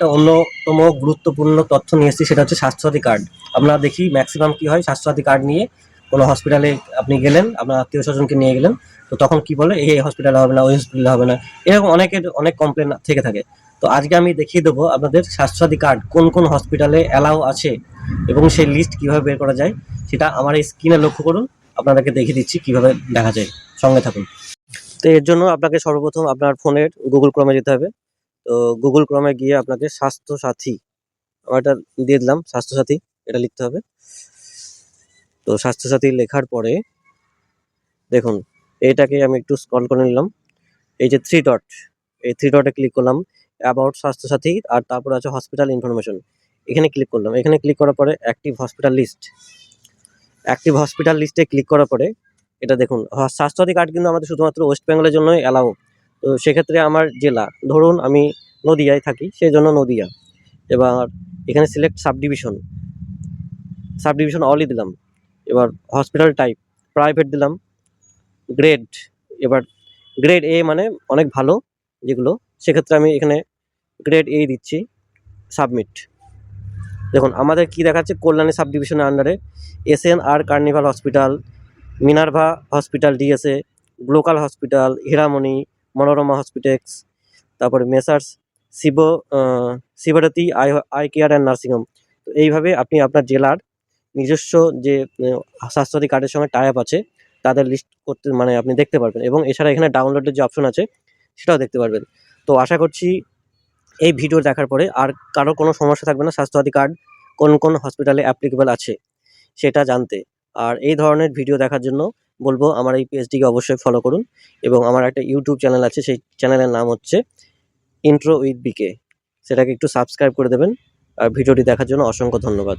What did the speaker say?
একটা অন্যতম গুরুত্বপূর্ণ তথ্য নিয়ে এসেছি, সেটা হচ্ছে স্বাস্থ্যসাথী কার্ড। আমরা দেখি ম্যাক্সিমাম কি হয়, স্বাস্থ্যসাথী কার্ড নিয়ে কোনো হসপিটালে আপনি গেলেন, আপনার আত্মীয় স্বজনকে নিয়ে গেলেন, তো তখন কি বলে এই হসপিটালে হবে না, ওই হসপিটালে হবে না, এরকম অনেক কমপ্লেন থেকে থাকে। তো আজকে আমি দেখিয়ে দেবো আপনাদের স্বাস্থ্যসাথী কার্ড কোন কোন হসপিটালে অ্যালাউ আছে এবং সেই লিস্ট কিভাবে বের করা যায়, সেটা আমার এই স্ক্রিনে লক্ষ্য করুন। আপনাদেরকে দেখিয়ে দিচ্ছি কিভাবে দেখা যায়, সঙ্গে থাকুন। তো এর জন্য আপনাকে সর্বপ্রথম আপনার ফোনের গুগল ক্রমে যেতে হবে। তো গুগল ক্রমে গিয়ে আপনাকে স্বাস্থ্যসাথী, আমার এটা দিয়ে দিলাম স্বাস্থ্যসাথী, এটা লিখতে হবে। তো স্বাস্থ্যসাথী লেখার পরে দেখুন, এইটাকে আমি একটু স্ক্রল করে নিলাম। এই যে থ্রি ডট, এই থ্রি ডটে ক্লিক করলাম, অ্যাবাউট স্বাস্থ্যসাথী, আর তারপরে আছে হসপিটাল ইনফরমেশন। এখানে ক্লিক করলাম। এখানে ক্লিক করার পরে active hospital list, active hospital লিস্টে ক্লিক করার পরে এটা দেখুন, স্বাস্থ্যসাথী কার্ড কিন্তু আমাদের শুধুমাত্র ওয়েস্ট বেঙ্গলের জন্যই অ্যালাউ। তো সেক্ষেত্রে আমার জেলা, ধরুন আমি নদিয়ায় থাকি, সেই জন্য নদিয়া। এবার এখানে select sub division, sub division অলই দিলাম। এবার হসপিটাল টাইপ প্রাইভেট দিলাম। গ্রেড, এবার গ্রেড এ মানে অনেক ভালো যেগুলো, সেক্ষেত্রে আমি এখানে গ্রেড এ দিচ্ছি, সাবমিট। দেখুন আমাদের কি দেখাচ্ছে, কল্যাণী সাব ডিভিশনের আন্ডারে SNR carnival hospital, Minerva hospital DSA, local hospital, Hiramani, Manorama হসপিটেক্স, তারপরে messrs Shiv Shivrati eye care and nursing home. তো এইভাবে আপনি আপনার জেলার নিজস্ব যে স্বাস্থ্যসাথী কার্ডের সঙ্গে টাই আপ আছে তাদের লিস্ট করতে মানে আপনি দেখতে পারবেন, এবং এছাড়া এখানে ডাউনলোডের যে অপশন আছে সেটাও দেখতে পারবেন। তো আশা করছি এই ভিডিও দেখার পরে আর কারো কোনো সমস্যা থাকবে না স্বাস্থ্যসাথী কার্ড কোন কোন হসপিটালে অ্যাপ্লিকেবল আছে সেটা জানতে। আর এই ধরনের ভিডিও দেখার জন্য বলবো আমার এই পেজটিকে অবশ্যই ফলো করুন, এবং আমার একটা ইউটিউব চ্যানেল আছে, সেই চ্যানেলের নাম হচ্ছে ইন্ট্রো উইথ বিকে, সেটাকে একটু সাবস্ক্রাইব করে দেবেন। আর ভিডিওটি দেখার জন্য অসংখ্য ধন্যবাদ।